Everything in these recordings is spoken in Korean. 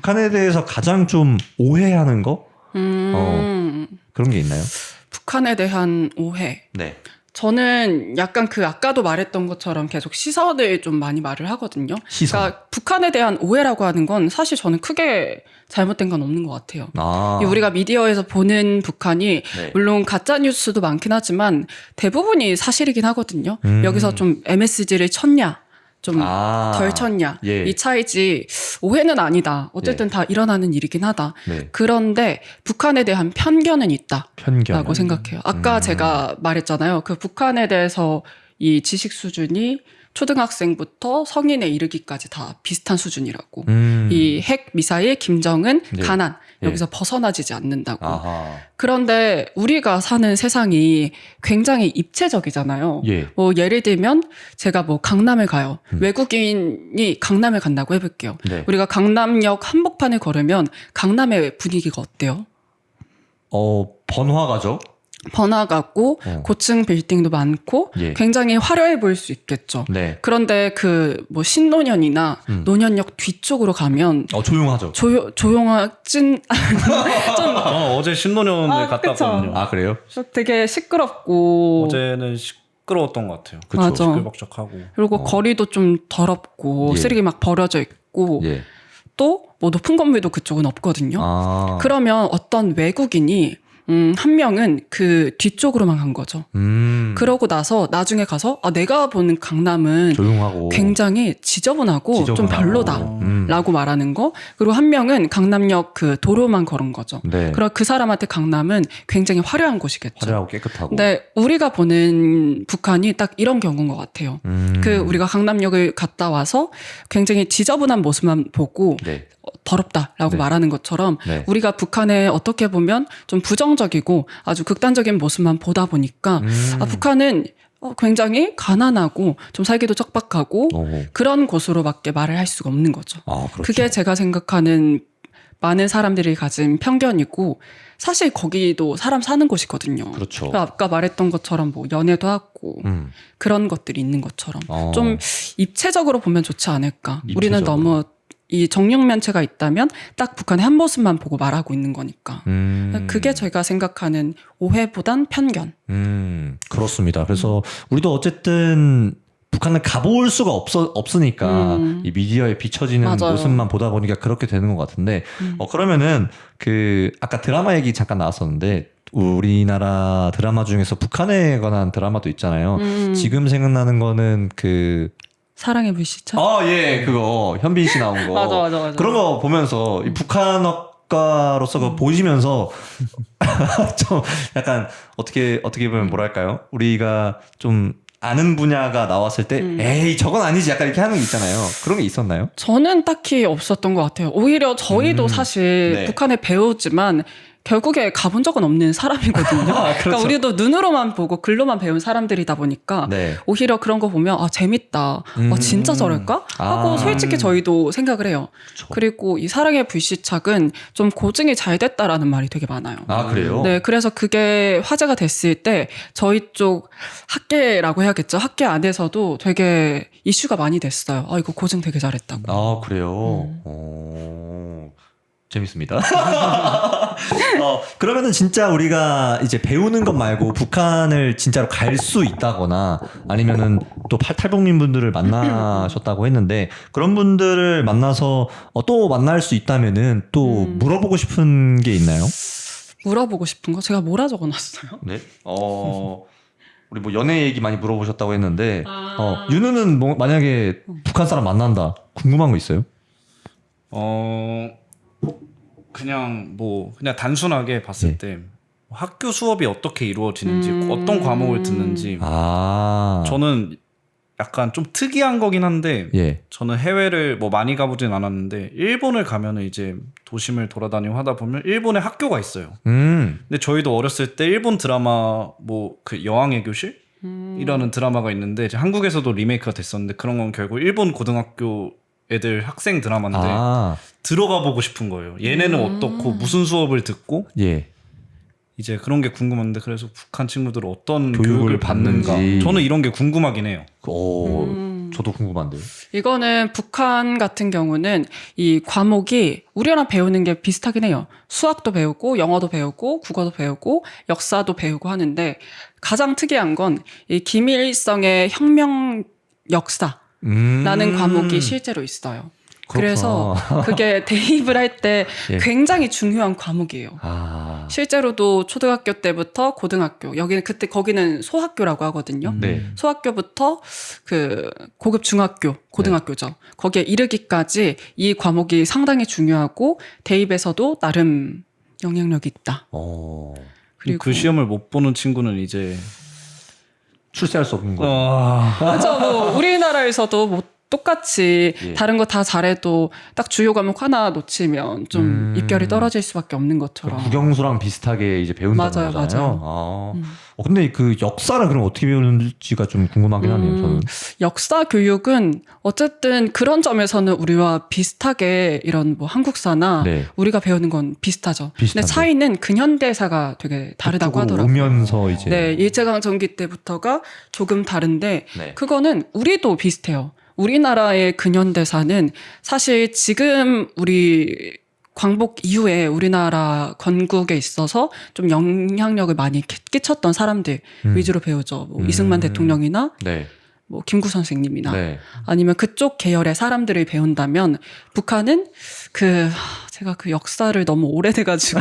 북한에 대해서 가장 좀 오해하는 거? 그런 게 있나요? 북한에 대한 오해. 네. 저는 약간 그 아까도 말했던 것처럼 계속 시선을 좀 많이 말을 하거든요. 시선. 그러니까 북한에 대한 오해라고 하는 건 사실 저는 크게 잘못된 건 없는 것 같아요. 우리가 미디어에서 보는 북한이 네. 물론 가짜 뉴스도 많긴 하지만 대부분이 사실이긴 하거든요. 여기서 좀 MSG를 쳤냐, 좀 덜 쳤냐 예. 이 차이지 오해는 아니다. 어쨌든 다 일어나는 일이긴 하다. 네. 그런데 북한에 대한 편견은 있다라고 편견. 생각해요. 아까 제가 말했잖아요. 그 북한에 대해서 이 지식 수준이 초등학생부터 성인에 이르기까지 다 비슷한 수준이라고. 이 핵 미사일 김정은 네. 가난 예. 여기서 벗어나지지 않는다고. 아하. 그런데 우리가 사는 세상이 굉장히 입체적이잖아요. 예. 뭐 예를 들면 제가 뭐 강남을 가요. 외국인이 강남을 간다고 해볼게요. 네. 우리가 강남역 한복판을 걸으면 강남의 분위기가 어때요? 번화가죠? 번화가고 고층 빌딩도 많고 예. 굉장히 화려해 보일 수 있겠죠. 네. 그런데 그 뭐 신논현이나 논현역 뒤쪽으로 가면 조용하죠. 조용하진 좀 어제 신논현을 갔다 그쵸. 왔거든요. 아, 그래요? 되게 시끄럽고 어제는 시끄러웠던 것 같아요. 그쵸. 맞아. 시끌벅적하고. 그리고 거리도 좀 더럽고 예. 쓰레기 막 버려져 있고 예. 또 뭐 높은 건물도 그쪽은 없거든요. 아. 그러면 어떤 외국인이 한 명은 그 뒤쪽으로만 간 거죠. 그러고 나서 나중에 가서 내가 보는 강남은 조용하고 굉장히 지저분하고 좀 별로다 라고 말하는 거. 그리고 한 명은 강남역 그 도로만 걸은 거죠. 네. 그럼 그 사람한테 강남은 굉장히 화려한 곳이겠죠. 화려하고 깨끗하고. 근데 우리가 보는 북한이 딱 이런 경우인 것 같아요. 그 우리가 강남역을 갔다 와서 굉장히 지저분한 모습만 보고 네. 더럽다라고 네. 말하는 것처럼 네. 우리가 북한에 어떻게 보면 좀 부정적이고 아주 극단적인 모습만 보다 보니까 북한은 굉장히 가난하고 좀 살기도 척박하고 그런 곳으로밖에 말을 할 수가 없는 거죠. 그렇죠. 그게 제가 생각하는 많은 사람들이 가진 편견이고 사실 거기도 사람 사는 곳이거든요. 그렇죠. 아까 말했던 것처럼 뭐 연애도 하고 그런 것들이 있는 것처럼 좀 입체적으로 보면 좋지 않을까. 우리는 너무 이 정육면체가 있다면 딱 북한의 한 모습만 보고 말하고 있는 거니까. 그게 제가 생각하는 오해보단 편견. 그렇습니다. 그래서 우리도 어쨌든 북한을 가볼 수가 없으니까 이 미디어에 비춰지는 맞아요. 모습만 보다 보니까 그렇게 되는 것 같은데 그러면은 그 아까 드라마 얘기 잠깐 나왔었는데 우리나라 드라마 중에서 북한에 관한 드라마도 있잖아요. 지금 생각나는 거는 그 사랑의 불시착? 예, 그거 현빈 씨 나온 거. 맞아. 그런 거 보면서 이 북한어가로서 그거 보시면서 좀 약간 어떻게 보면 뭐랄까요? 우리가 좀 아는 분야가 나왔을 때 에이 저건 아니지 약간 이렇게 하는 게 있잖아요. 그런 게 있었나요? 저는 딱히 없었던 것 같아요. 오히려 저희도 사실 네. 북한에 배우지만 결국에 가본 적은 없는 사람이거든요. 그렇죠. 그러니까 우리도 눈으로만 보고 글로만 배운 사람들이다 보니까 네. 오히려 그런 거 보면 재밌다. 진짜 저럴까? 하고 솔직히 저희도 생각을 해요. 그쵸. 그리고 이 사랑의 불시착은 좀 고증이 잘 됐다라는 말이 되게 많아요. 그래요? 네, 그래서 그게 화제가 됐을 때 저희 쪽 학계라고 해야겠죠. 학계 안에서도 되게 이슈가 많이 됐어요. 이거 고증 되게 잘했다고. 그래요? 재밌습니다. 그러면은 진짜 우리가 이제 배우는 것 말고 북한을 진짜로 갈 수 있다거나 아니면은 또 탈북민 분들을 만나셨다고 했는데 그런 분들을 만나서 또 만날 수 있다면은 또 물어보고 싶은 게 있나요? 물어보고 싶은 거? 제가 뭐라 적어놨어요? 네. 우리 뭐 연애 얘기 많이 물어보셨다고 했는데 윤우는 뭐 만약에 북한 사람 만난다 궁금한 거 있어요? 그냥 단순하게 봤을 네. 때 학교 수업이 어떻게 이루어지는지 어떤 과목을 듣는지 저는 약간 좀 특이한 거긴 한데 예. 저는 해외를 뭐 많이 가보진 않았는데 일본을 가면은 이제 도심을 돌아다니고 하다 보면 일본에 학교가 있어요. 근데 저희도 어렸을 때 일본 드라마 뭐 그 여왕의 교실? 이라는 드라마가 있는데 이제 한국에서도 리메이크가 됐었는데 그런 건 결국 일본 고등학교 애들 학생 드라마인데 들어가 보고 싶은 거예요. 얘네는 어떻고 무슨 수업을 듣고 예. 이제 그런 게 궁금한데 그래서 북한 친구들은 어떤 교육을 교육을 받는가 받는지. 저는 이런 게 궁금하긴 해요. 저도 궁금한데요. 이거는 북한 같은 경우는 이 과목이 우리랑 배우는 게 비슷하긴 해요. 수학도 배우고 영어도 배우고 국어도 배우고 역사도 배우고 하는데 가장 특이한 건 이 김일성의 혁명 역사라는 과목이 실제로 있어요. 그래서 그게 대입을 할 때 예. 굉장히 중요한 과목이에요. 실제로도 초등학교 때부터 고등학교, 여기는 그때 거기는 소학교라고 하거든요. 네. 소학교부터 그 고급 중학교, 고등학교죠. 거기에 이르기까지 이 과목이 상당히 중요하고 대입에서도 나름 영향력이 있다. 그리고 그 시험을 못 보는 친구는 이제 출세할 수 없는 거죠. 그렇죠. 뭐 우리나라에서도 뭐 똑같이 예. 다른 거 다 잘해도 딱 주요 과목 하나 놓치면 좀 입결이 떨어질 수밖에 없는 것처럼. 국영수랑 비슷하게 이제 배운다는 맞아요, 거잖아요. 맞아요. 근데 그 역사를 그럼 어떻게 배우는지가 좀 궁금하긴 하네요. 저는. 역사 교육은 어쨌든 그런 점에서는 우리와 비슷하게 이런 뭐 한국사나 네. 우리가 배우는 건 비슷하죠. 비슷한데. 근데 차이는 근현대사가 되게 다르다고 그쪽으로 하더라고요. 오면서 이제 네, 일제강점기 때부터가 조금 다른데 네. 그거는 우리도 비슷해요. 우리나라의 근현대사는 사실 지금 우리 광복 이후에 우리나라 건국에 있어서 좀 영향력을 많이 끼쳤던 사람들 위주로 배우죠. 뭐 이승만 대통령이나 네. 뭐 김구 선생님이나 네. 아니면 그쪽 계열의 사람들을 배운다면 북한은 제가 그 역사를 너무 오래돼가지고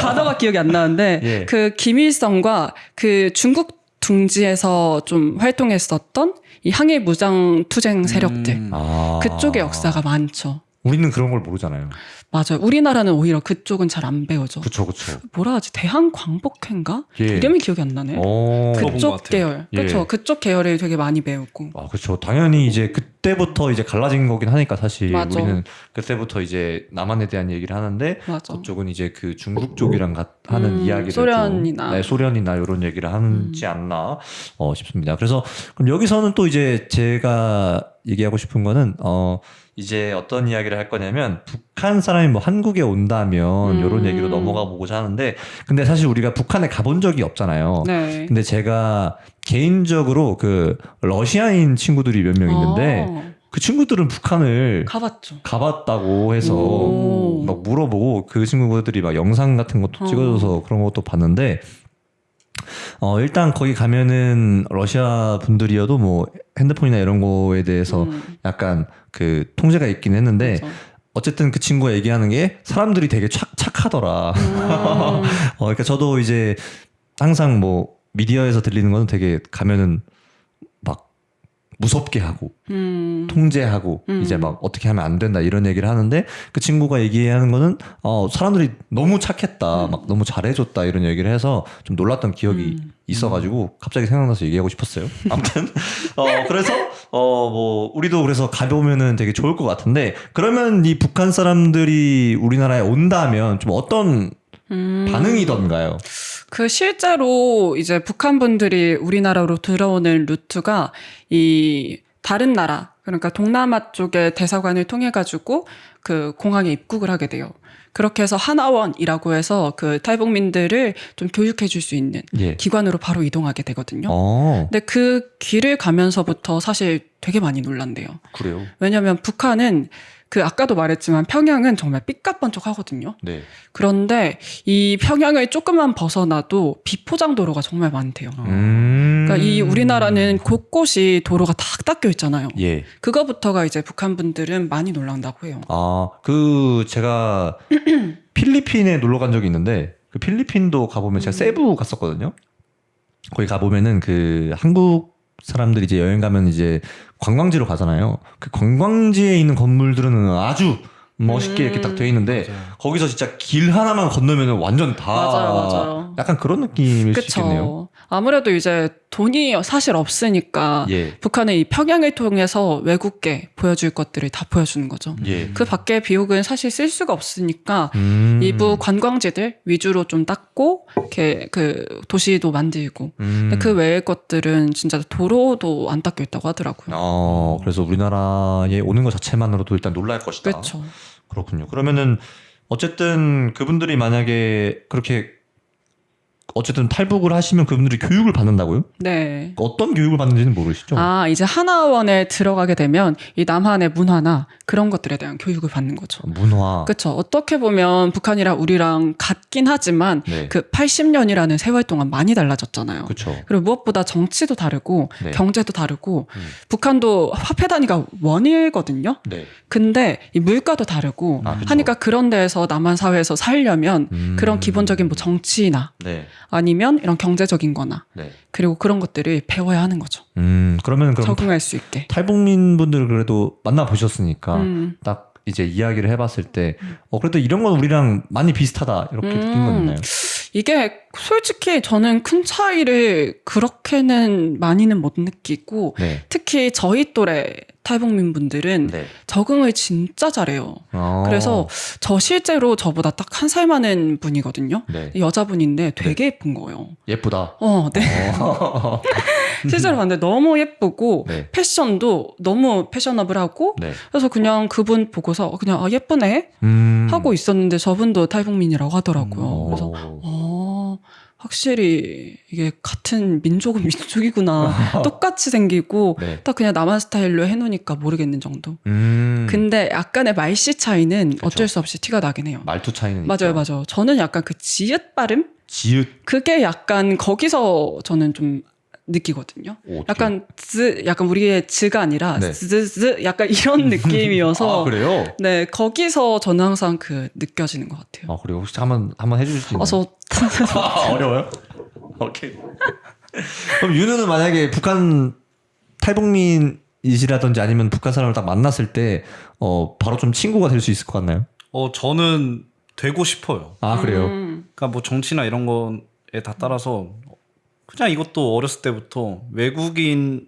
단어가 기억이 안 나는데 예. 그 김일성과 그 중국 둥지에서 좀 활동했었던 이 항일 무장 투쟁 세력들 그쪽의 역사가 많죠. 우리는 그런 걸 모르잖아요. 맞아요. 우리나라는 오히려 그쪽은 잘 안 배우죠. 그쵸. 뭐라 하지? 대한광복회인가? 예. 이름이 기억이 안 나네. 들어본 것 그쪽 같아요. 계열. 예. 그렇죠. 그쪽 계열을 되게 많이 배우고. 그렇죠. 당연히 이제 그때부터 이제 갈라진 거긴 하니까 사실 맞아. 우리는 그때부터 이제 남한에 대한 얘기를 하는데 맞아. 그쪽은 이제 그 중국 쪽이랑 하는 이야기를 소련이나. 좀, 네, 소련이나 이런 얘기를 하지 않나 싶습니다. 그래서 그럼 여기서는 또 이제 제가 얘기하고 싶은 거는 이제 어떤 이야기를 할 거냐면 북한 사람이 뭐 한국에 온다면 이런 얘기로 넘어가 보고자 하는데 근데 사실 우리가 북한에 가본 적이 없잖아요. 네. 근데 제가 개인적으로 그 러시아인 친구들이 몇 명 있는데 그 친구들은 북한을 가봤죠. 가봤다고 해서 오. 막 물어보고 그 친구들이 막 영상 같은 것도 찍어줘서 그런 것도 봤는데 일단 거기 가면은 러시아 분들이어도 뭐 핸드폰이나 이런 거에 대해서 약간 그 통제가 있긴 했는데 그렇죠. 어쨌든 그 친구가 얘기하는 게 사람들이 되게 착하더라. 그러니까 저도 이제 항상 뭐 미디어에서 들리는 거는 되게 가면은 막 무섭게 하고 통제하고 이제 막 어떻게 하면 안 된다 이런 얘기를 하는데 그 친구가 얘기하는 거는 사람들이 너무 착했다 막 너무 잘해줬다 이런 얘기를 해서 좀 놀랐던 기억이 있어가지고 갑자기 생각나서 얘기하고 싶었어요. 아무튼 그래서 뭐 우리도 그래서 가보면은 되게 좋을 것 같은데 그러면 이 북한 사람들이 우리나라에 온다면 좀 어떤 반응이던가요? 그 실제로 이제 북한 분들이 우리나라로 들어오는 루트가 이 다른 나라 그러니까 동남아 쪽의 대사관을 통해 가지고 그 공항에 입국을 하게 돼요. 그렇게 해서 하나원이라고 해서 그 탈북민들을 좀 교육해 줄 수 있는 예. 기관으로 바로 이동하게 되거든요. 근데 그 길을 가면서부터 사실 되게 많이 놀란대요. 그래요? 왜냐하면 북한은 그 아까도 말했지만 평양은 정말 삐까뻔쩍하거든요. 네. 그런데 이 평양을 조금만 벗어나도 비포장 도로가 정말 많대요. 그러니까 이 우리나라는 곳곳이 도로가 탁 닦여 있잖아요. 예. 그거부터가 이제 북한 분들은 많이 놀란다고 해요. 제가 필리핀에 놀러 간 적이 있는데 그 필리핀도 가보면 제가 세부 갔었거든요. 거기 가보면은 그 한국 사람들이 이제 여행 가면 이제 관광지로 가잖아요. 그 관광지에 있는 건물들은 아주 멋있게 이렇게 딱 돼 있는데 맞아요. 거기서 진짜 길 하나만 건너면 완전 다 맞아요. 약간 그런 느낌일 수 있겠네요. 그렇죠. 아무래도 이제 돈이 사실 없으니까 예. 북한의 이 평양을 통해서 외국계 보여줄 것들을 다 보여주는 거죠. 예. 그 밖에 비용은 사실 쓸 수가 없으니까 일부 관광지들 위주로 좀 닦고 이렇게 그 도시도 만들고 근데 그 외의 것들은 진짜 도로도 안 닦여 있다고 하더라고요. 그래서 우리나라에 오는 것 자체만으로도 일단 놀랄 것이다. 그렇죠. 그렇군요. 그러면은 어쨌든 그분들이 만약에 그렇게 어쨌든 탈북을 하시면 그분들이 교육을 받는다고요? 네. 어떤 교육을 받는지는 모르시죠? 이제 하나원에 들어가게 되면 이 남한의 문화나 그런 것들에 대한 교육을 받는 거죠. 문화. 그렇죠. 어떻게 보면 북한이랑 우리랑 같긴 하지만 네. 그 80년이라는 세월 동안 많이 달라졌잖아요. 그렇죠. 그리고 무엇보다 정치도 다르고 네. 경제도 다르고 북한도 화폐 단위가 원이거든요. 네. 근데 이 물가도 다르고 그쵸. 하니까 그런 데에서 남한 사회에서 살려면 그런 기본적인 뭐 정치나 네. 아니면 이런 경제적인 거나 네. 그리고 그런 것들을 배워야 하는 거죠. 그럼 적응할 수 있게. 탈북민 분들 그래도 만나 보셨으니까 딱 이제 이야기를 해봤을 때 그래도 이런 건 우리랑 많이 비슷하다 이렇게 느낀 건 있나요? 이게 솔직히 저는 큰 차이를 그렇게는 많이는 못 느끼고 네. 특히 저희 또래 탈북민 분들은 네. 적응을 진짜 잘해요. 그래서 저 실제로 저보다 딱 한 살 많은 분이거든요. 네. 여자분인데 되게 예쁜 거예요. 예쁘다. 네. 실제로 봤는데 너무 예쁘고 네. 패션도 너무 패셔너블하고 네. 그래서 그냥 그분 보고서 그냥 예쁘네 하고 있었는데 저분도 탈북민이라고 하더라고요. 그래서 확실히 이게 같은 민족은 민족이구나. 똑같이 생기고 네. 딱 그냥 남한 스타일로 해놓으니까 모르겠는 정도. 근데 약간의 말씨 차이는 그쵸. 어쩔 수 없이 티가 나긴 해요. 말투 차이는 맞아요, 있죠. 맞아요. 저는 약간 그 지읒 발음? 지읒. 그게 약간 거기서 저는 좀 느끼거든요. 약간 약간 우리의 즈가 아니라 네. 즈즈즈 약간 이런 느낌이어서 그래요? 네, 거기서 저는 항상 그 느껴지는 것 같아요. 그래요? 혹시 한번 해주실 수 있나요? 어려워요? 오케이. 그럼 윤우는 만약에 북한 탈북민이시라든지 아니면 북한 사람을 딱 만났을 때 바로 좀 친구가 될 수 있을 것 같나요? 저는 되고 싶어요. 그래요? 그러니까 뭐 정치나 이런 거에 다 따라서 그냥 이것도 어렸을 때부터 외국인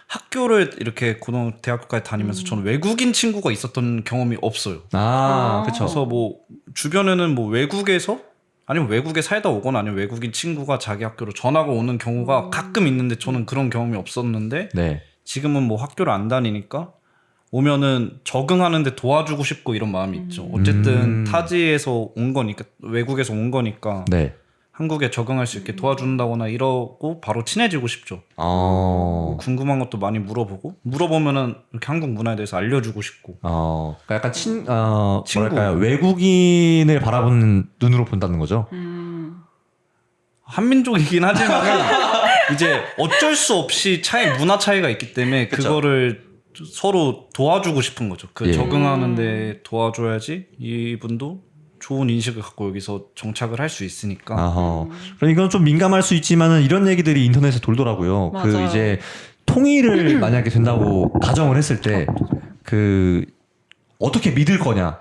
학교를 이렇게 고등 대학교까지 다니면서 저는 외국인 친구가 있었던 경험이 없어요. 그렇죠. 그래서 뭐 주변에는 뭐 외국에서 아니면 외국에 살다 오거나 아니면 외국인 친구가 자기 학교로 전화가 오는 경우가 가끔 있는데 저는 그런 경험이 없었는데 네. 지금은 뭐 학교를 안 다니니까 오면은 적응하는데 도와주고 싶고 이런 마음이 있죠. 어쨌든 타지에서 온 거니까 외국에서 온 거니까 네. 한국에 적응할 수 있게 도와준다거나 이러고 바로 친해지고 싶죠. 궁금한 것도 많이 물어보면은 이렇게 한국 문화에 대해서 알려주고 싶고. 그러니까 약간 뭐랄까요, 외국인을 바라보는 눈으로 본다는 거죠. 한민족이긴 하지만 이제 어쩔 수 없이 문화 차이가 있기 때문에 그쵸. 그거를 서로 도와주고 싶은 거죠. 예. 적응하는데 도와줘야지 이분도 좋은 인식을 갖고 여기서 정착을 할 수 있으니까. 그럼 이건 좀 민감할 수 있지만은 이런 얘기들이 인터넷에 돌더라고요. 맞아요. 이제 통일을 만약에 된다고 가정을 했을 때 어떻게 믿을 거냐.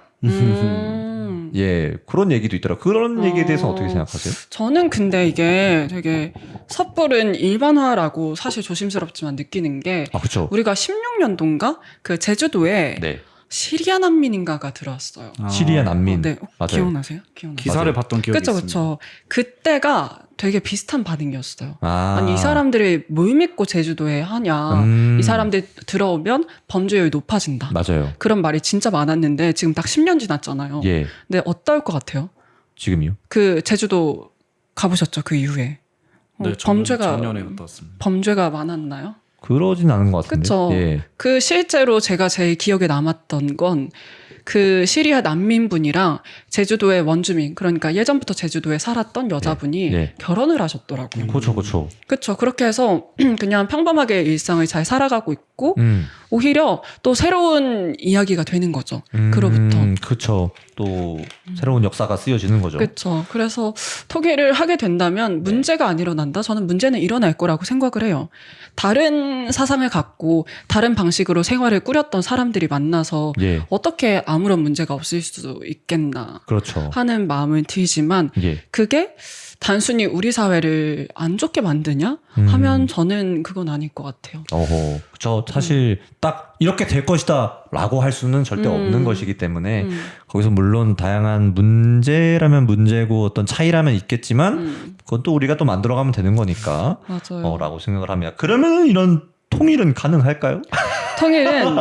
예, 그런 얘기도 있더라고요. 그런 얘기에 대해서 어떻게 생각하세요? 저는 근데 이게 되게 섣부른 일반화라고 사실 조심스럽지만 느끼는 게 그렇죠. 우리가 16년도인가 그 제주도에 네. 시리아 난민인가가 들어왔어요. 시리아 난민. 네, 맞아요. 기억나세요? 기사를 맞아요. 봤던 기억이 있습니다. 그쵸. 그때가 되게 비슷한 반응이었어요. 아. 아니 이 사람들이 뭘 믿고 제주도에 하냐. 이 사람들 들어오면 범죄율이 높아진다. 맞아요. 그런 말이 진짜 많았는데 지금 딱 10년 지났잖아요. 예. 근데 어떨 것 같아요? 지금요? 그 제주도 가보셨죠? 그 이후에. 네, 작년에 갔다 왔습니다. 범죄가 많았나요? 그러진 않은 것 같은데. 그쵸. 예. 그 실제로 제가 제일 기억에 남았던 건 그 시리아 난민분이랑 제주도의 원주민, 그러니까 예전부터 제주도에 살았던 여자분이 네. 결혼을 하셨더라고요. 그렇죠. 그렇죠. 그렇게 해서 그냥 평범하게 일상을 잘 살아가고 있고 오히려 또 새로운 이야기가 되는 거죠. 그로부터. 그렇죠. 또 새로운 역사가 쓰여지는 거죠. 그렇죠. 그래서 통일을 하게 된다면 문제가 안 일어난다. 저는 문제는 일어날 거라고 생각을 해요. 다른 사상을 갖고 다른 방식으로 생활을 꾸렸던 사람들이 만나서 예. 어떻게 아무런 문제가 없을 수 있겠나 그렇죠. 하는 마음은 들지만 예. 그게 단순히 우리 사회를 안 좋게 만드냐 하면 저는 그건 아닐 것 같아요. 저 사실 딱 이렇게 될 것이다 라고 할 수는 절대 없는 것이기 때문에 거기서 물론 다양한 문제라면 문제고 어떤 차이라면 있겠지만 그건 또 우리가 또 만들어가면 되는 거니까 맞아요. 라고 생각을 합니다. 그러면 이런 통일은 가능할까요? 통일은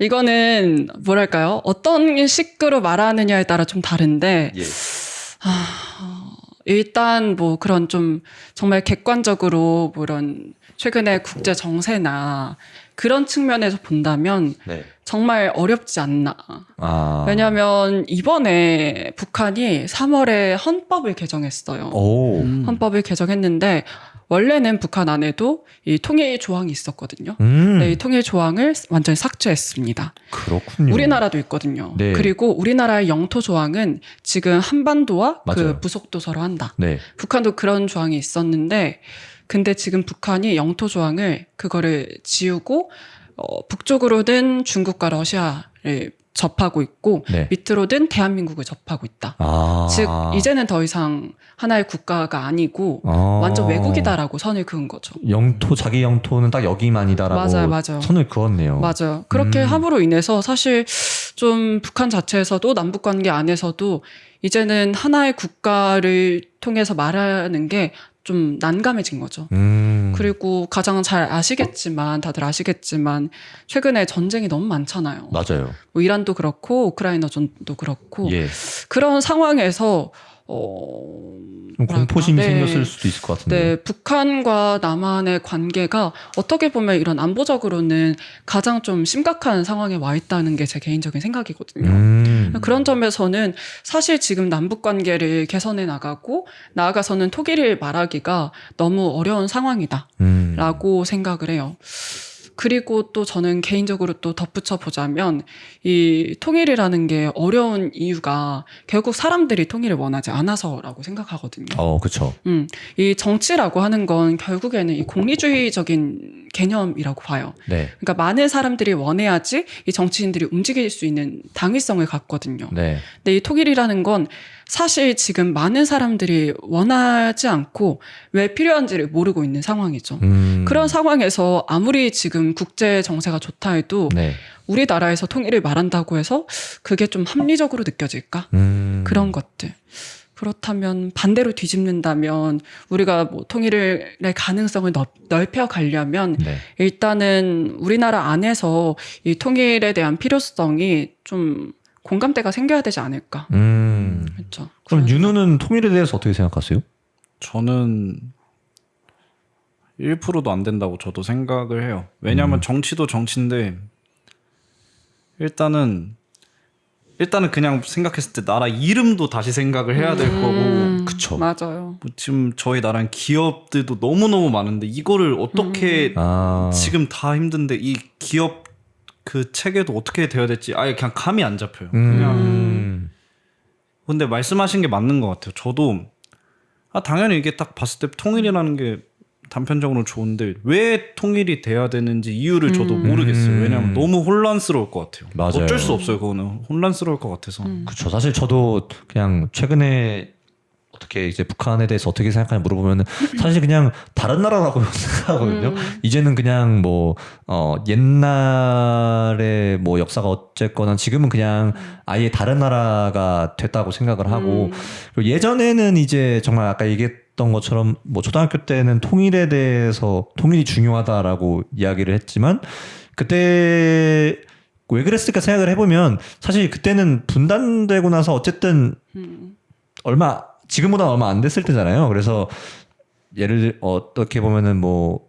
이거는 뭐랄까요? 어떤 식으로 말하느냐에 따라 좀 다른데 예. 일단 뭐 그런 좀 정말 객관적으로 뭐 이런 최근의 국제 정세나 그런 측면에서 본다면 네. 정말 어렵지 않나. 왜냐하면 이번에 북한이 3월에 헌법을 개정했어요. 헌법을 개정했는데 원래는 북한 안에도 이 통일 조항이 있었거든요. 네, 이 통일 조항을 완전히 삭제했습니다. 그렇군요. 우리나라도 있거든요. 네. 그리고 우리나라의 영토 조항은 지금 한반도와 맞아요. 그 부속도서로 한다. 네. 북한도 그런 조항이 있었는데 근데 지금 북한이 영토 조항을 그거를 지우고 북쪽으로는 중국과 러시아를 접하고 있고 네. 밑으로는 대한민국을 접하고 있다. 즉 이제는 더 이상 하나의 국가가 아니고 완전 외국이다라고 선을 그은 거죠. 자기 영토는 딱 여기만이다라고 맞아요. 선을 그었네요. 맞아요. 그렇게 함으로 인해서 사실 좀 북한 자체에서도 남북 관계 안에서도 이제는 하나의 국가를 통해서 말하는 게 좀 난감해진 거죠. 그리고 가장 잘 다들 아시겠지만 최근에 전쟁이 너무 많잖아요. 맞아요. 뭐 이란도 그렇고 우크라이나전도 그렇고 예. 그런 상황에서 좀 공포심이 생겼을 수도 있을 것 같은데. 네, 북한과 남한의 관계가 어떻게 보면 이런 안보적으로는 가장 좀 심각한 상황에 와 있다는 게 제 개인적인 생각이거든요. 그런 점에서는 사실 지금 남북 관계를 개선해 나가고 나아가서는 통일을 말하기가 너무 어려운 상황이다라고 생각을 해요. 그리고 또 저는 개인적으로 또 덧붙여 보자면 이 통일이라는 게 어려운 이유가 결국 사람들이 통일을 원하지 않아서라고 생각하거든요. 그렇죠. 이 정치라고 하는 건 결국에는 이 공리주의적인 개념이라고 봐요. 네. 그러니까 많은 사람들이 원해야지 이 정치인들이 움직일 수 있는 당위성을 갖거든요. 네. 근데 이 통일이라는 건 사실 지금 많은 사람들이 원하지 않고 왜 필요한지를 모르고 있는 상황이죠. 그런 상황에서 아무리 지금 국제 정세가 좋다 해도 네. 우리나라에서 통일을 말한다고 해서 그게 좀 합리적으로 느껴질까? 그런 것들. 그렇다면 반대로 뒤집는다면 우리가 뭐 통일의 가능성을 넓혀 가려면 네. 일단은 우리나라 안에서 이 통일에 대한 필요성이 좀 공감대가 생겨야 되지 않을까. 그렇죠. 그럼 윤우는 통일에 대해서 어떻게 생각하세요? 저는 1%도 안 된다고 저도 생각을 해요. 왜냐하면 정치도 정치인데 일단은 그냥 생각했을 때 나라 이름도 다시 생각을 해야 될 거고. 그쵸. 맞아요. 지금 저희 나라는 기업들도 너무너무 많은데 이거를 어떻게 지금 다 힘든데 이 기업 그 체계도 어떻게 돼야 될지 아예 그냥 감이 안 잡혀요. 그냥. 근데 말씀하신 게 맞는 것 같아요. 저도 당연히 이게 딱 봤을 때 통일이라는 게 단편적으로 좋은데 왜 통일이 돼야 되는지 이유를 저도 모르겠어요. 왜냐하면 너무 혼란스러울 것 같아요. 맞아요. 어쩔 수 없어요. 그거는 혼란스러울 것 같아서. 그렇죠. 사실 저도 그냥 최근에 어떻게 이제 북한에 대해서 어떻게 생각하냐 물어보면은 사실 그냥 다른 나라라고 생각하거든요. 이제는 그냥 뭐 옛날에 뭐 역사가 어쨌거나 지금은 그냥 아예 다른 나라가 됐다고 생각을 하고 그리고 예전에는 이제 정말 아까 얘기했던 것처럼 뭐 초등학교 때는 통일에 대해서 통일이 중요하다라고 이야기를 했지만 그때 왜 그랬을까 생각을 해보면 사실 그때는 분단되고 나서 어쨌든 지금보다 얼마 안 됐을 때잖아요. 그래서 예를 들어 어떻게 보면은 뭐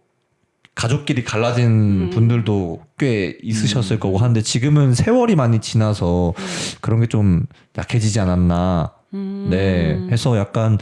가족끼리 갈라진 분들도 꽤 있으셨을 거고 하는데 지금은 세월이 많이 지나서 그런 게 좀 약해지지 않았나. 네. 해서 약간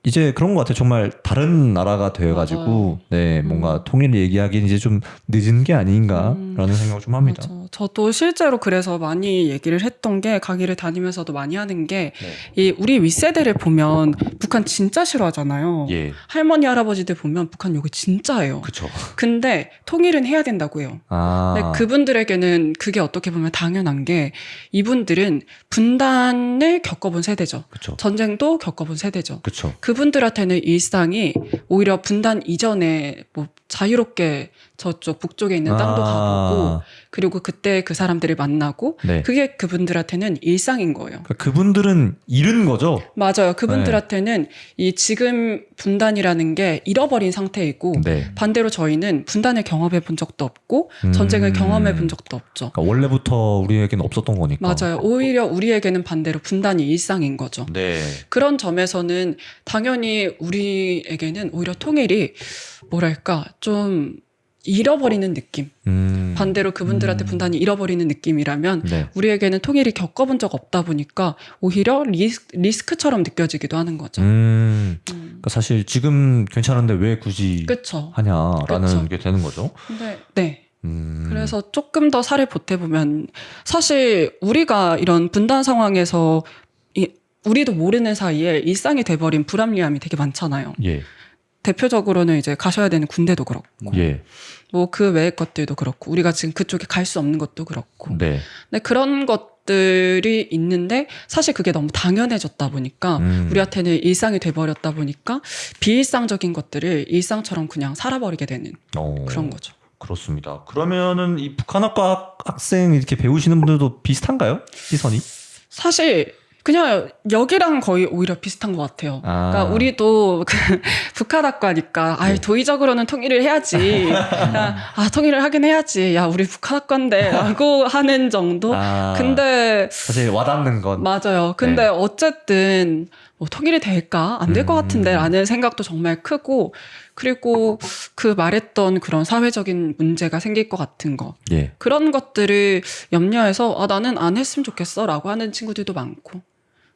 이제 그런 것 같아요. 정말 다른 나라가 되어가지고 네 뭔가 통일을 얘기하기는 이제 좀 늦은 게 아닌가라는 생각을 좀 합니다. 맞아. 저도 실제로 그래서 많이 얘기를 했던 게 강의를 다니면서도 많이 하는 게 이 우리 윗세대를 보면 북한 진짜 싫어하잖아요. 예. 할머니 할아버지들 보면 북한 욕을 진짜 해요. 그렇죠. 근데 통일은 해야 된다고 해요. 근데 그분들에게는 그게 어떻게 보면 당연한 게 이분들은 분단을 겪어본 세대죠. 그쵸. 전쟁도 겪어본 세대죠. 그렇죠. 그분들한테는 일상이 오히려 분단 이전에 뭐 자유롭게 저쪽 북쪽에 있는 땅도 가보고 그리고 그때 그 사람들을 만나고 네. 그게 그분들한테는 일상인 거예요. 그러니까 그분들은 잃은 거죠. 맞아요. 그분들한테는 이 지금 분단이라는 게 잃어버린 상태이고 네. 반대로 저희는 분단을 경험해 본 적도 없고 전쟁을 경험해 본 적도 없죠. 그러니까 원래부터 우리에게는 없었던 거니까. 맞아요. 오히려 우리에게는 반대로 분단이 일상인 거죠. 네. 그런 점에서는 당연히 우리에게는 오히려 통일이 뭐랄까 좀 잃어버리는 느낌. 반대로 그분들한테 분단이 잃어버리는 느낌이라면 네. 우리에게는 통일이 겪어본 적 없다 보니까 오히려 리스크처럼 느껴지기도 하는 거죠. 그러니까 사실 지금 괜찮은데 왜 굳이 그쵸. 하냐라는 그쵸. 게 되는 거죠. 근데 네. 그래서 조금 더 사례 보태보면 사실 우리가 이런 분단 상황에서 우리도 모르는 사이에 일상이 돼버린 불합리함이 되게 많잖아요. 예. 대표적으로는 이제 가셔야 되는 군대도 그렇고, 예. 뭐 그 외의 것들도 그렇고, 우리가 지금 그쪽에 갈 수 없는 것도 그렇고. 네. 근데 그런 것들이 있는데 사실 그게 너무 당연해졌다 보니까 우리한테는 일상이 돼버렸다 보니까 비일상적인 것들을 일상처럼 그냥 살아버리게 되는 그런 거죠. 그렇습니다. 그러면은 이 북한학과 학생 이렇게 배우시는 분들도 비슷한가요? 시선이? 사실 그냥 여기랑 거의 오히려 비슷한 것 같아요. 그러니까 우리도 북한학과니까 네. 도의적으로는 통일을 해야지. 통일을 하긴 해야지. 야, 우리 북한학과인데 라고 하는 정도. 근데 사실 와닿는 건 맞아요. 근데 어쨌든 뭐 통일이 될까? 안 될 것 같은데 라는 생각도 정말 크고, 그리고 그 말했던 그런 사회적인 문제가 생길 것 같은 거. 예. 그런 것들을 염려해서 나는 안 했으면 좋겠어 라고 하는 친구들도 많고.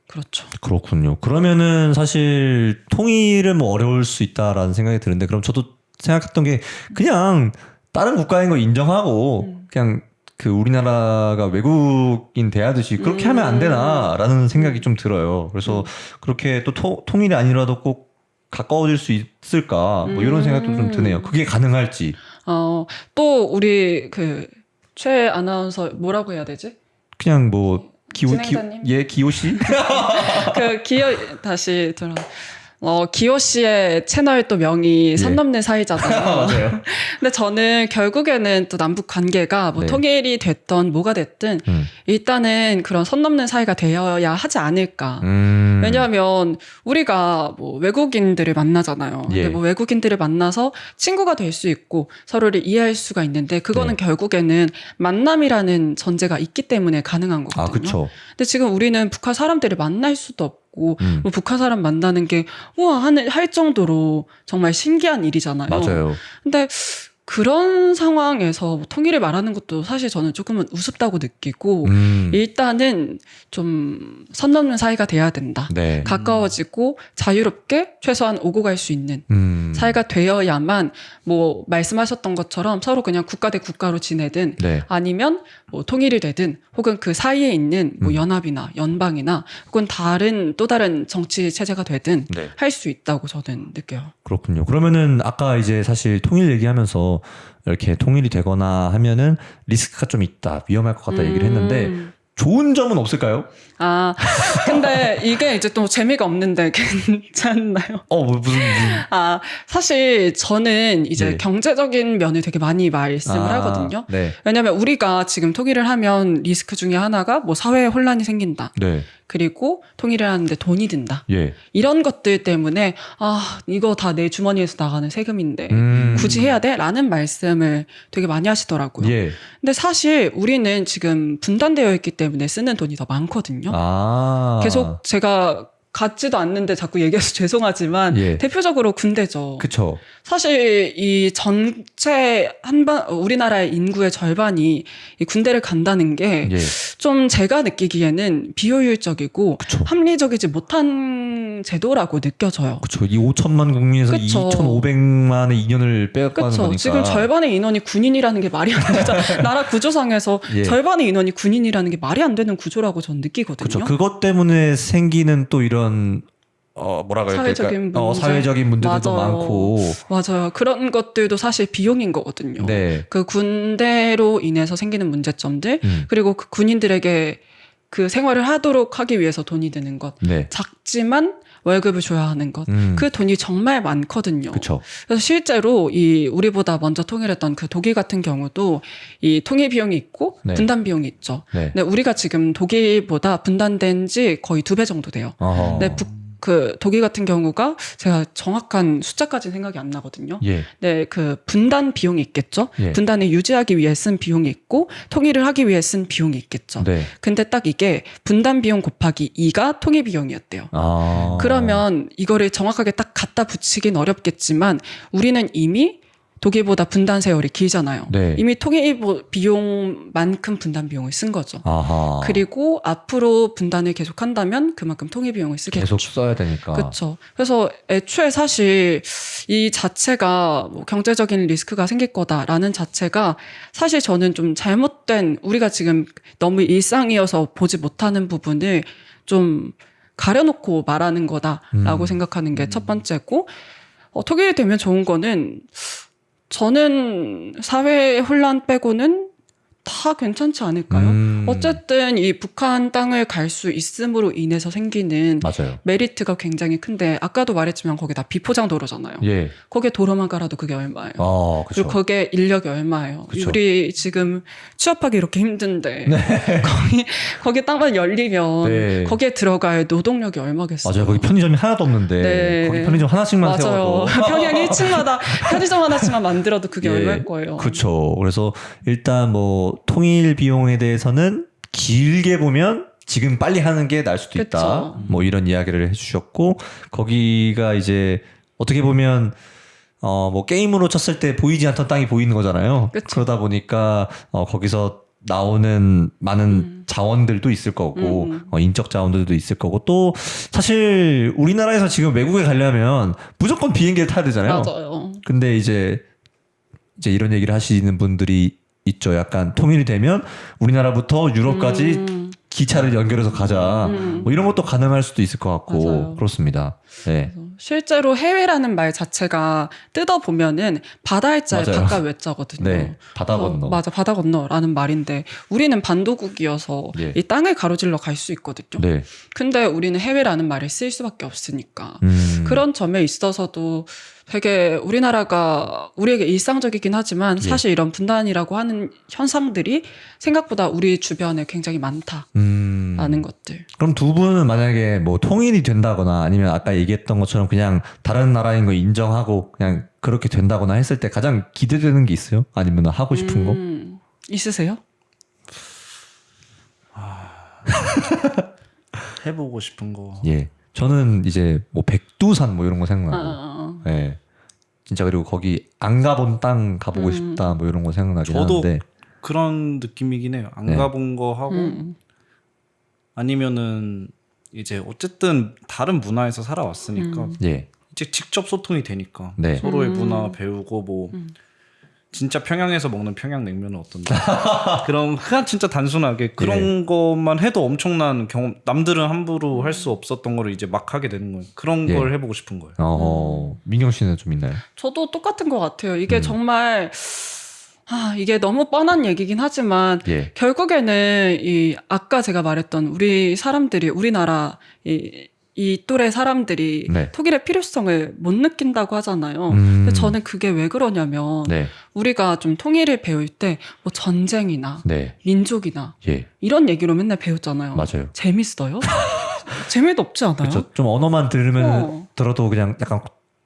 그렇죠. 그렇군요. 그러면은 사실 통일은 뭐 어려울 수 있다라는 생각이 드는데, 그럼 저도 생각했던 게 그냥 다른 국가인 거 인정하고 그냥 그 우리나라가 외국인 대하듯이 그렇게 하면 안 되나라는 생각이 좀 들어요. 그래서 그렇게 또 통일이 아니라도 꼭 가까워질 수 있을까 뭐 이런 생각도 좀 드네요. 그게 가능할지. 또 우리 그 최 아나운서 뭐라고 해야 되지? 그냥 뭐 진행자님? 기호 씨? 다시 들어. 기호 씨의 채널 또 명이 선 넘는 사이잖아요. 맞아요. 근데 저는 결국에는 또 남북 관계가 뭐 네. 통일이 됐던 뭐가 됐든 일단은 그런 선 넘는 사이가 되어야 하지 않을까. 왜냐하면 우리가 뭐 외국인들을 만나잖아요. 근데 뭐 외국인들을 만나서 친구가 될 수 있고 서로를 이해할 수가 있는데 그거는 결국에는 만남이라는 전제가 있기 때문에 가능한 거거든요. 그렇죠. 근데 지금 우리는 북한 사람들을 만날 수도 없고 뭐 북한 사람 만나는 게 우와 할 정도로 정말 신기한 일이잖아요. 맞아요. 근데 그런 상황에서 통일을 말하는 것도 사실 저는 조금은 우습다고 느끼고 일단은 좀 선 넘는 사이가 돼야 된다. 네. 가까워지고 자유롭게 최소한 오고 갈 수 있는 사이가 되어야만 뭐 말씀하셨던 것처럼 서로 그냥 국가 대 국가로 지내든 아니면 뭐 통일이 되든 혹은 그 사이에 있는 뭐 연합이나 연방이나 혹은 또 다른 정치 체제가 되든 할 수 있다고 저는 느껴요. 그렇군요. 그러면은 아까 이제 사실 통일 얘기하면서 이렇게 통일이 되거나 하면은 리스크가 좀 있다, 위험할 것 같다 얘기를 했는데 좋은 점은 없을까요? 근데 이게 이제 또 재미가 없는데 괜찮나요? 무슨. 사실 저는 이제 경제적인 면을 되게 많이 말씀을 하거든요. 왜냐면 우리가 지금 통일을 하면 리스크 중에 하나가 뭐 사회에 혼란이 생긴다. 그리고 통일을 하는데 돈이 든다. 이런 것들 때문에 이거 다 내 주머니에서 나가는 세금인데 굳이 해야 돼? 라는 말씀을 되게 많이 하시더라고요. 근데 사실 우리는 지금 분단되어 있기 때문에 쓰는 돈이 더 많거든요. 계속 제가 같지도 않는데 자꾸 얘기해서 죄송하지만 대표적으로 군대죠. 그쵸. 사실 이 전체 우리나라의 인구의 절반이 이 군대를 간다는 게 좀 제가 느끼기에는 비효율적이고 합리적이지 못한 제도라고 느껴져요. 그렇죠. 이 5천만 국민에서 2,500만의 인원을 빼앗가는 거니까. 지금 절반의 인원이 군인이라는 게 말이 안 되죠. 나라 구조상에서 절반의 인원이 군인이라는 게 말이 안 되는 구조라고 저는 느끼거든요. 그렇죠. 그것 때문에 생기는 또 이런 뭐라고 해야 될까? 사회적인 문제들도 많고. 맞아요. 그런 것들도 사실 비용인 거거든요. 그 군대로 인해서 생기는 문제점들 그리고 그 군인들에게 그 생활을 하도록 하기 위해서 돈이 드는 것. 작지만 월급을 줘야 하는 것. 그 돈이 정말 많거든요. 그래서 실제로 우리보다 먼저 통일했던 그 독일 같은 경우도 이 통일 비용이 있고 분단 비용이 있죠. 근데 우리가 지금 독일보다 분단된 지 거의 2배 정도 돼요. 근데 그 독일 같은 경우가 제가 정확한 숫자까지는 생각이 안 나거든요. 예. 네, 그 분단 비용이 있겠죠. 예. 분단을 유지하기 위해 쓴 비용이 있고 통일을 하기 위해 쓴 비용이 있겠죠. 네. 근데 딱 이게 분단 비용 곱하기 2가 통일 비용이었대요. 그러면 이거를 정확하게 딱 갖다 붙이긴 어렵겠지만 우리는 이미 독일보다 분단 세월이 길잖아요. 네. 이미 통일 비용만큼 분단 비용을 쓴 거죠. 아하. 그리고 앞으로 분단을 계속한다면 그만큼 통일 비용을 쓰겠죠. 계속 써야 되니까. 그렇죠. 그래서 애초에 사실 이 자체가 뭐 경제적인 리스크가 생길 거다라는 자체가 사실 저는 좀 잘못된 우리가 지금 너무 일상이어서 보지 못하는 부분을 좀 가려놓고 말하는 거다라고 생각하는 게 첫 번째고 독일이 되면 좋은 거는 저는 사회 혼란 빼고는 다 괜찮지 않을까요? 어쨌든 이 북한 땅을 갈 수 있음으로 인해서 생기는 맞아요. 메리트가 굉장히 큰데 아까도 말했지만 거기 다 비포장 도로잖아요. 예. 거기에 도로만 갈아도 그게 얼마예요? 그쵸. 그리고 거기에 인력이 얼마예요? 그쵸. 우리 지금 취업하기 이렇게 힘든데 거기 땅만 열리면 네. 거기에 들어갈 노동력이 얼마겠어요? 맞아요. 거기 편의점이 하나도 없는데 네. 거기 편의점 하나씩만 맞아요. 세워도 평양 1층마다 편의점 하나씩만 만들어도 그게 예. 얼마일 거예요. 그렇죠. 그래서 일단 뭐 통일 비용에 대해서는 길게 보면 지금 빨리 하는 게 나을 수도 있다. 그쵸. 뭐 이런 이야기를 해주셨고 거기가 이제 어떻게 보면 뭐 게임으로 쳤을 때 보이지 않던 땅이 보이는 거잖아요. 그쵸. 그러다 보니까 거기서 나오는 많은 자원들도 있을 거고 인적 자원들도 있을 거고 또 사실 우리나라에서 지금 외국에 가려면 무조건 비행기를 타야 되잖아요. 맞아요. 근데 이제 이런 얘기를 하시는 분들이 있죠. 약간 통일이 되면 우리나라부터 유럽까지 기차를 연결해서 가자. 뭐 이런 것도 가능할 수도 있을 것 같고 맞아요. 그렇습니다. 네. 실제로 해외라는 말 자체가 뜯어보면은 바다의 자에 맞아요. 바깥 외자거든요. 네. 바다 건너. 맞아, 바다 건너라는 말인데 우리는 반도국이어서 예. 이 땅을 가로질러 갈 수 있거든요. 네. 근데 우리는 해외라는 말을 쓸 수밖에 없으니까 그런 점에 있어서도 되게 우리나라가 우리에게 일상적이긴 하지만 사실 이런 분단이라고 하는 현상들이 생각보다 우리 주변에 굉장히 많다라는 것들. 그럼 두 분은 만약에 뭐 통일이 된다거나 아니면 아까 얘기했던 것처럼 그냥 다른 나라인 거 인정하고 그냥 그렇게 된다거나 했을 때 가장 기대되는 게 있어요? 아니면 하고 싶은 거? 있으세요? 해보고 싶은 거. 예. 저는 이제 뭐 백두산 뭐 이런 거 생각나고. 예. 진짜 그리고 거기 안 가본 땅 가보고 싶다 뭐 이런 거 생각나긴 저도 하는데. 그런 느낌이긴 해요. 안 네. 가본 거 하고 아니면은 이제 어쨌든 다른 문화에서 살아왔으니까 예. 이제 직접 소통이 되니까 네. 서로의 문화 배우고 뭐 진짜 평양에서 먹는 평양냉면은 어떤데 그런 그냥 진짜 단순하게 그런 것만 해도 엄청난 경험 남들은 함부로 할 수 없었던 거를 이제 막 하게 되는 거예요. 그런 예. 걸 해보고 싶은 거예요. 민경 씨는 좀 있나요? 저도 똑같은 것 같아요. 이게 정말 이게 너무 뻔한 얘기긴 하지만 예. 결국에는 이 아까 제가 말했던 우리 사람들이 우리나라 이 또래 사람들이 네. 독일의 필요성을 못 느낀다고 하잖아요. 근데 저는 그게 왜 그러냐면 네. 우리가 좀 통일을 배울 때 뭐 전쟁이나 네. 민족이나 예. 이런 얘기로 맨날 배웠잖아요. 맞아요. 재밌어요? 재미도 없지 않아요? 그렇죠. 좀 언어만 들어도 그냥 약간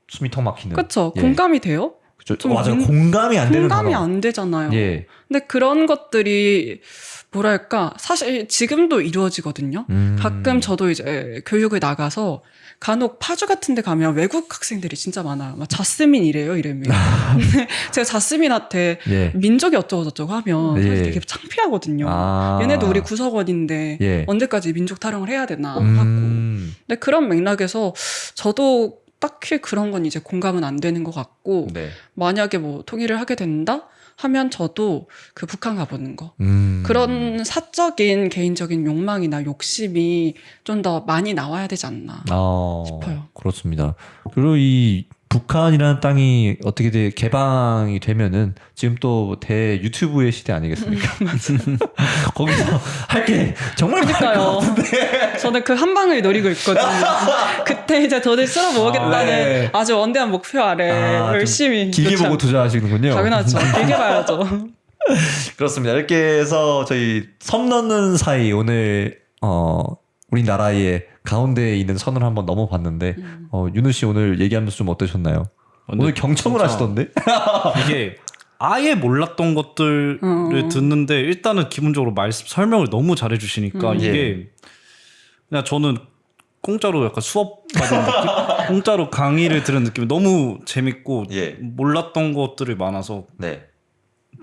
숨이 턱 막히는. 그렇죠. 예. 공감이 돼요? 그쵸. 좀 맞아요. 공감이 안 되는 공감이 단어. 안 되잖아요. 예. 근데 그런 것들이 뭐랄까 사실 지금도 이루어지거든요. 가끔 저도 이제 교육을 나가서 간혹 파주 같은 데 가면 외국 학생들이 진짜 많아요. 막 자스민이래요, 이름이. 근데 제가 자스민한테 예. 민족이 어쩌고저쩌고 하면 예. 사실 되게 창피하거든요. 아. 얘네도 우리 구석원인데 예. 언제까지 민족 타령을 해야 되나 하고. 근데 그런 맥락에서 저도 딱히 그런 건 이제 공감은 안 되는 것 같고 네. 만약에 뭐 통일을 하게 된다 하면 저도 그 북한 가보는 거 그런 사적인 개인적인 욕망이나 욕심이 좀 더 많이 나와야 되지 않나 싶어요. 그렇습니다. 그리고 이 북한이라는 땅이 어떻게 개방이 되면은 지금 또 대 유튜브의 시대 아니겠습니까? 거기서 할 게 정말 많을 것 그러니까요. 같은데. 저는 그 한 방을 노리고 있거든요. 그때 이제 돈을 쓸어 모으겠다는 네. 아주 원대한 목표 아래 좀 열심히 길게 그렇죠. 보고 투자하시는군요. 당연하죠. 길게 봐야죠. 그렇습니다. 이렇게 해서 저희 섬 넘는 사이 오늘 우리나라의 가운데에 있는 선을 한번 넘어봤는데 윤우 씨 오늘 얘기하면서 좀 어떠셨나요? 오늘 경청을 하시던데? 이게 아예 몰랐던 것들을 듣는데 일단은 기본적으로 설명을 너무 잘해주시니까 이게 그냥 저는 공짜로 약간 수업 받은 느낌? 공짜로 강의를 들은 느낌이 너무 재밌고 몰랐던 것들이 많아서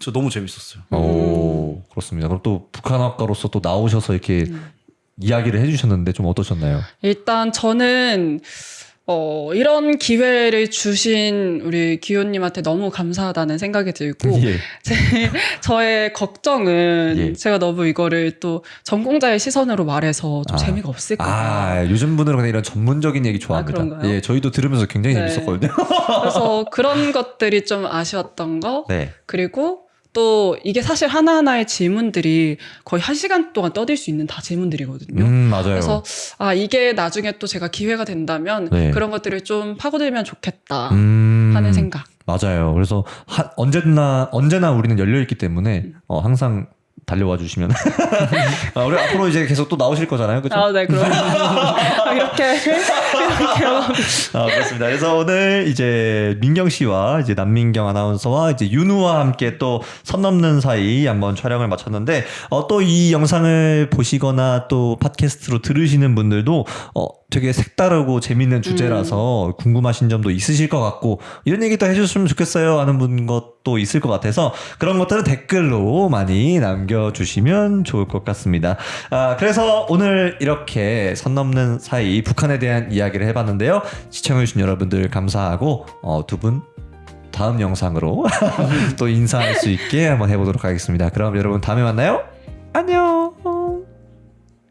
저 너무 재밌었어요. 오, 그렇습니다. 그럼 또 북한학과로서 또 나오셔서 이렇게 이야기를 해주셨는데 좀 어떠셨나요? 일단 저는 이런 기회를 주신 우리 기호님한테 너무 감사하다는 생각이 들고 저의 걱정은 제가 너무 이거를 또 전공자의 시선으로 말해서 좀 재미가 없을까. 요즘 분들은 그냥 이런 전문적인 얘기 좋아합니다. 그런가요? 예, 저희도 들으면서 굉장히 재밌었거든요. 그래서 그런 것들이 좀 아쉬웠던 거. 그리고 또 이게 사실 하나하나의 질문들이 거의 1시간 동안 떠들 수 있는 다 질문들이거든요. 맞아요. 그래서 이게 나중에 또 제가 기회가 된다면 그런 것들을 좀 파고들면 좋겠다 하는 생각. 맞아요. 그래서 언제나 우리는 열려있기 때문에 항상 달려와 주시면 우리 앞으로 이제 계속 또 나오실 거잖아요, 그렇죠? 네, 그럼 이렇게 그렇습니다. 그래서 오늘 이제 민경 씨와 이제 남민경 아나운서와 이제 윤우와 함께 또 선 넘는 사이 한번 촬영을 마쳤는데 또 이 영상을 보시거나 또 팟캐스트로 들으시는 분들도 되게 색다르고 재밌는 주제라서 궁금하신 점도 있으실 것 같고 이런 얘기도 해주셨으면 좋겠어요 하는 분 것도 있을 것 같아서 그런 것들은 댓글로 많이 남겨주시면 좋을 것 같습니다. 그래서 오늘 이렇게 선 넘는 사이 북한에 대한 이야기를 해봤는데요. 시청해주신 여러분들 감사하고 두 분 다음 영상으로 또 인사할 수 있게 한번 해보도록 하겠습니다. 그럼 여러분 다음에 만나요. 안녕.